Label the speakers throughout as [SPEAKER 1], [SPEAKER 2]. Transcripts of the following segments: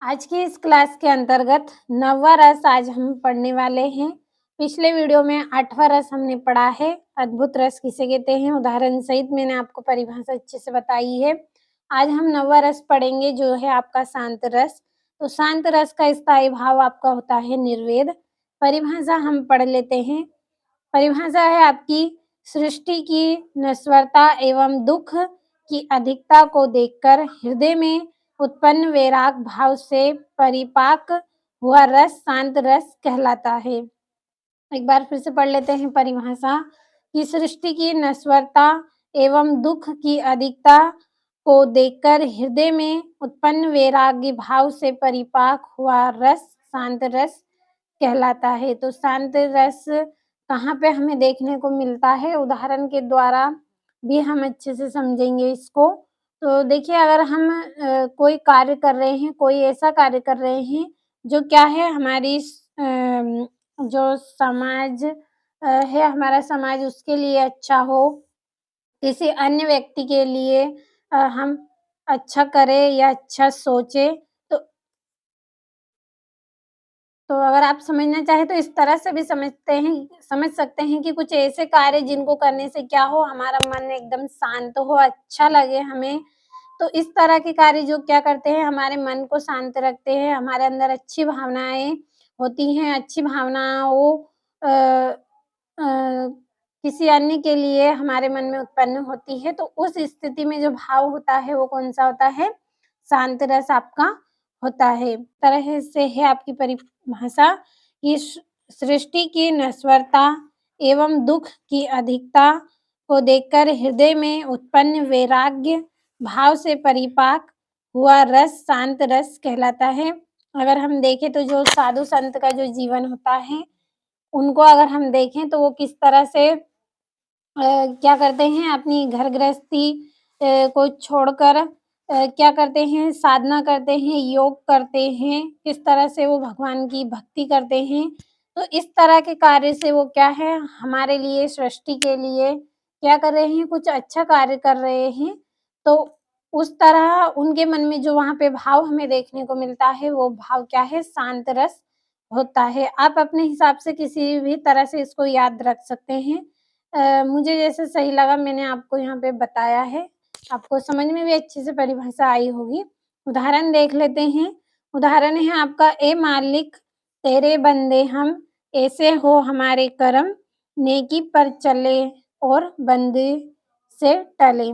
[SPEAKER 1] आज की इस क्लास के अंतर्गत 9वां रस आज हम पढ़ने वाले हैं। पिछले वीडियो में 8वां रस हमने पढ़ा है। अद्भुत रस किसे कहते हैं, उदाहरण सहित मैंने आपको परिभाषा अच्छे से बताई है। आज हम 9वां रस पढ़ेंगे जो है आपका शांत रस। तो शांत रस का स्थायी भाव आपका होता है निर्वेद। परिभाषा हम पढ़ लेते हैं। परिभाषा है आपकी, सृष्टि की नश्वरता एवं दुख की अधिकता को देखकर हृदय में उत्पन्न वैराग भाव से परिपाक हुआ रस शांत रस कहलाता है। एक बार फिर से पढ़ लेते हैं परिभाषा कि सृष्टि की नश्वरता एवं दुख की अधिकता को देखकर हृदय में उत्पन्न वैराग्य भाव से परिपाक हुआ रस शांत रस कहलाता है। तो शांत रस कहाँ पे हमें देखने को मिलता है, उदाहरण के द्वारा भी हम अच्छे से समझेंगे इसको। तो देखिए, अगर हम कोई कार्य कर रहे हैं, कोई ऐसा कार्य कर रहे हैं जो क्या है हमारी जो समाज है, हमारा समाज उसके लिए अच्छा हो, किसी अन्य व्यक्ति के लिए हम अच्छा करें या अच्छा सोचें, तो अगर आप समझना चाहें तो इस तरह से भी समझ सकते हैं कि कुछ ऐसे कार्य जिनको करने से क्या हो, हमारा मन एकदम शांत हो, अच्छा लगे हमें। तो इस तरह के कार्य जो क्या करते हैं, हमारे मन को शांत रखते हैं, हमारे अंदर अच्छी भावनाएँ होती हैं, अच्छी भावनाओं अ किसी अन्य के लिए हमारे मन में उत्पन्न होती है, तो उस स्थिति में जो भाव होता है वो कौन-सा होता है? शांत रस आपका होता है। तरह से है आपकी परिभाषा कि सृष्टि की नश्वरता एवं दुःख की अधिकता को देखकर हृदय में उत्पन्न वैराग्य भाव से परिपाक हुआ रस शांत रस कहलाता है। अगर हम देखें तो जो साधु संत का जो जीवन होता है, उनको अगर हम देखें तो वो किस तरह से क्या करते हैं, अपनी घर गृहस्थी को छोड़कर क्या करते हैं, साधना करते हैं, योग करते हैं, किस तरह से वो भगवान की भक्ति करते हैं। तो इस तरह के कार्य से वो क्या है, हमारे लिए, सृष्टि के लिए क्या कर रहे हैं, कुछ अच्छा कार्य कर रहे हैं। तो उस तरह उनके मन में जो वहाँ पे भाव हमें देखने को मिलता है, वो भाव क्या है, शांत रस होता है। आप अपने हिसाब से किसी भी तरह से इसको याद रख सकते हैं। मुझे जैसे सही लगा मैंने आपको यहाँ पे बताया है, आपको समझ में भी अच्छे से परिभाषा आई होगी। उदाहरण देख लेते हैं। उदाहरण है आपका, ए मालिक तेरे बंदे हम, ऐसे हो हमारे कर्म, नेकी पर चले और बंदी से टले।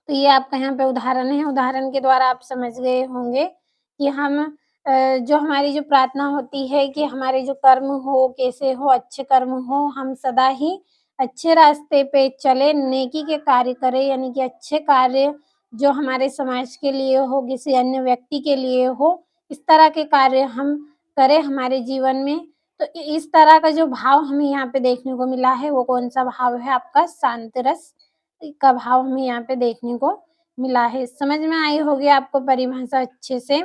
[SPEAKER 1] तो ये आपका यहाँ पे उदाहरण है। उदाहरण के द्वारा आप समझ गए होंगे कि हम जो हमारी जो प्रार्थना होती है कि हमारे जो कर्म हो, कैसे हो, अच्छे कर्म हो, हम सदा ही अच्छे रास्ते पे चले, नेकी के कार्य करें, यानी कि अच्छे कार्य जो हमारे समाज के लिए हो, किसी अन्य व्यक्ति के लिए हो, इस तरह के कार्य हम करें हमारे जीवन में। तो इस तरह का जो भाव हमें यहाँ पे देखने को मिला है, वो कौन-सा भाव है आपका? शांत रस का भाव हमें यहाँ पे देखने को मिला है। समझ में आई होगी आपको परिभाषा अच्छे से।